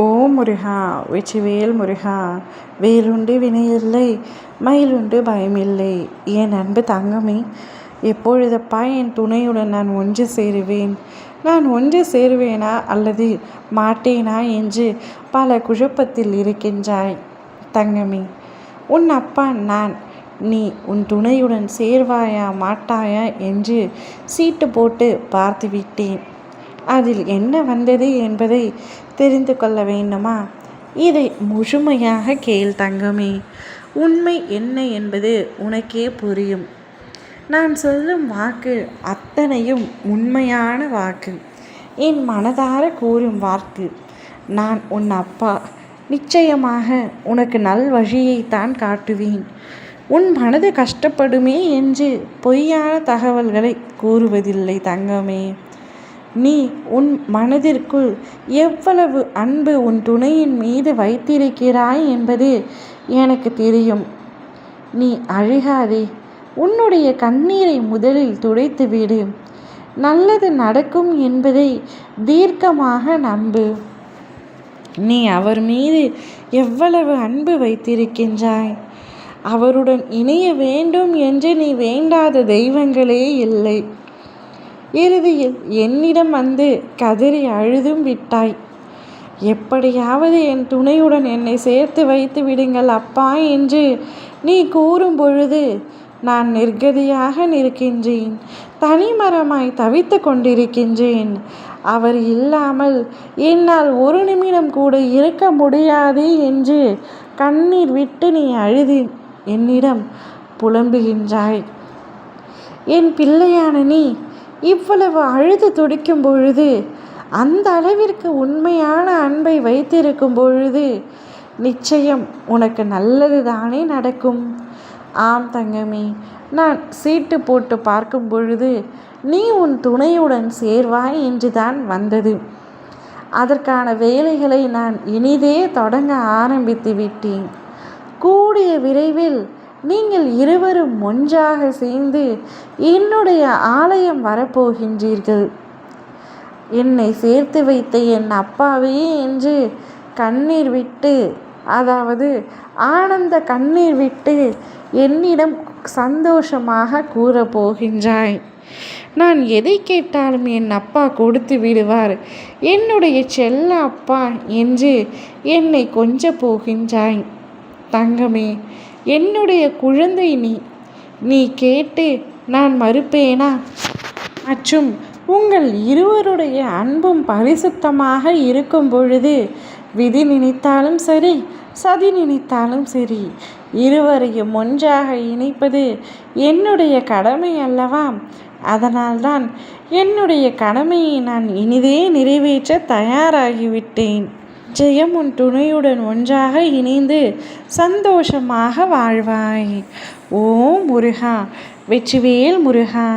ஓ முருகா, வெற்றிவேல் முருகா. வேலுண்டு வினையில்லை, மயிலுண்டு பயமில்லை. என் அன்பு தங்கமே, எப்பொழுதப்பா என் துணையுடன் நான் ஒன்று சேருவேன்? நான் ஒன்று சேருவேனா அல்லது மாட்டேனா என்று பல குழப்பத்தில் இருக்கின்றாய் தங்கமே. உன் அப்பா நான். நீ உன் துணையுடன் சேர்வாயா மாட்டாயா என்று சீட்டு போட்டு பார்த்துவிட்டேன். அதில் என்ன வந்தது என்பதை தெரிந்து கொள்ள வேண்டுமா? இதை முழுமையாக கேள் தங்கமே. உண்மை என்ன என்பது உனக்கே புரியும். நான் சொல்லும் வாக்கு அத்தனையும் உண்மையான வாக்கு, என் மனதார கூறும் வாக்கு. நான் உன் அப்பா. நிச்சயமாக உனக்கு நல் வழியைத்தான் காட்டுவேன். உன் மனது கஷ்டப்படுமே என்று பொய்யான தகவல்களை கூறுவதில்லை தங்கமே. நீ உன் மனதிற்குள் எவ்வளவு அன்பு உன் துணையின் மீது வைத்திருக்கிறாய் என்பது எனக்கு தெரியும். நீ அழுகாதே. உன்னுடைய கண்ணீரை முதலில் துடைத்துவிடு. நல்லது நடக்கும் என்பதை தீர்க்கமாக நம்பு. நீ அவர் மீது எவ்வளவு அன்பு வைத்திருக்கின்றாய். அவருடன் இணைய வேண்டும் என்று நீ வேண்டாத தெய்வங்களே இல்லை. இறுதியில் என்னிடம் வந்து கதறி அழுதும் விட்டாய். எப்படியாவது என் துணையுடன் என்னை சேர்த்து வைத்து விடுங்கள் அப்பா என்று நீ கூறும் பொழுது நான் நிர்கதியாக நிற்கின்றேன். தனிமரமாய் தவித்து கொண்டிருக்கின்றேன். அவர் இல்லாமல் என்னால் ஒரு நிமிடம் கூட இருக்க முடியாது என்று கண்ணீர் விட்டு நீ அழுது என்னிடம் புலம்புகின்றாய். என் பிள்ளையான நீ இவ்வளவு அழுது துடிக்கும் பொழுது, அந்த அளவிற்கு உண்மையான அன்பை வைத்திருக்கும் பொழுது நிச்சயம் உனக்கு நல்லது தானே நடக்கும். ஆம் தங்கமே, நான் சீட்டு போட்டு பார்க்கும் பொழுது நீ உன் துணையுடன் சேர்வாய் என்றுதான் வந்தது. அதற்கான வேலைகளை நான் இனிதே தொடங்க ஆரம்பித்து விட்டேன். கூடிய விரைவில் நீங்கள் இருவரும் ஒன்றாக சேர்ந்து என்னுடைய ஆலயம் வரப்போகின்றீர்கள். என்னை சேர்த்து வைத்த என் அப்பாவே என்று கண்ணீர் விட்டு, அதாவது ஆனந்த கண்ணீர் விட்டு என்னிடம் சந்தோஷமாக கூறப்போகின்றாய். நான் எதை கேட்டாலும் என் அப்பா கொடுத்து விடுவார், என்னுடைய செல்ல அப்பா என்று என்னை கொஞ்ச போகின்றாய் தங்கமே. என்னுடைய குழந்தை நீ. நீ கேட்டு நான் மறுப்பேனா? மற்றும் உங்கள் இருவருடைய அன்பும் பரிசுத்தமாக இருக்கும் பொழுது விதி நினைத்தாலும் சரி, சதி நினைத்தாலும் சரி, இருவரையும் ஒன்றாக இணைப்பது என்னுடைய கடமை அல்லவா? அதனால்தான் என்னுடைய கடமையை நான் இனிதே நிறைவேற்ற தயாராகிவிட்டேன். ஜெயம் உன் துணையுடன் ஒன்றாக இணைந்து சந்தோஷமாக வாழ்வாய். ஓ முருகா, வெற்றிவேல் முருகா.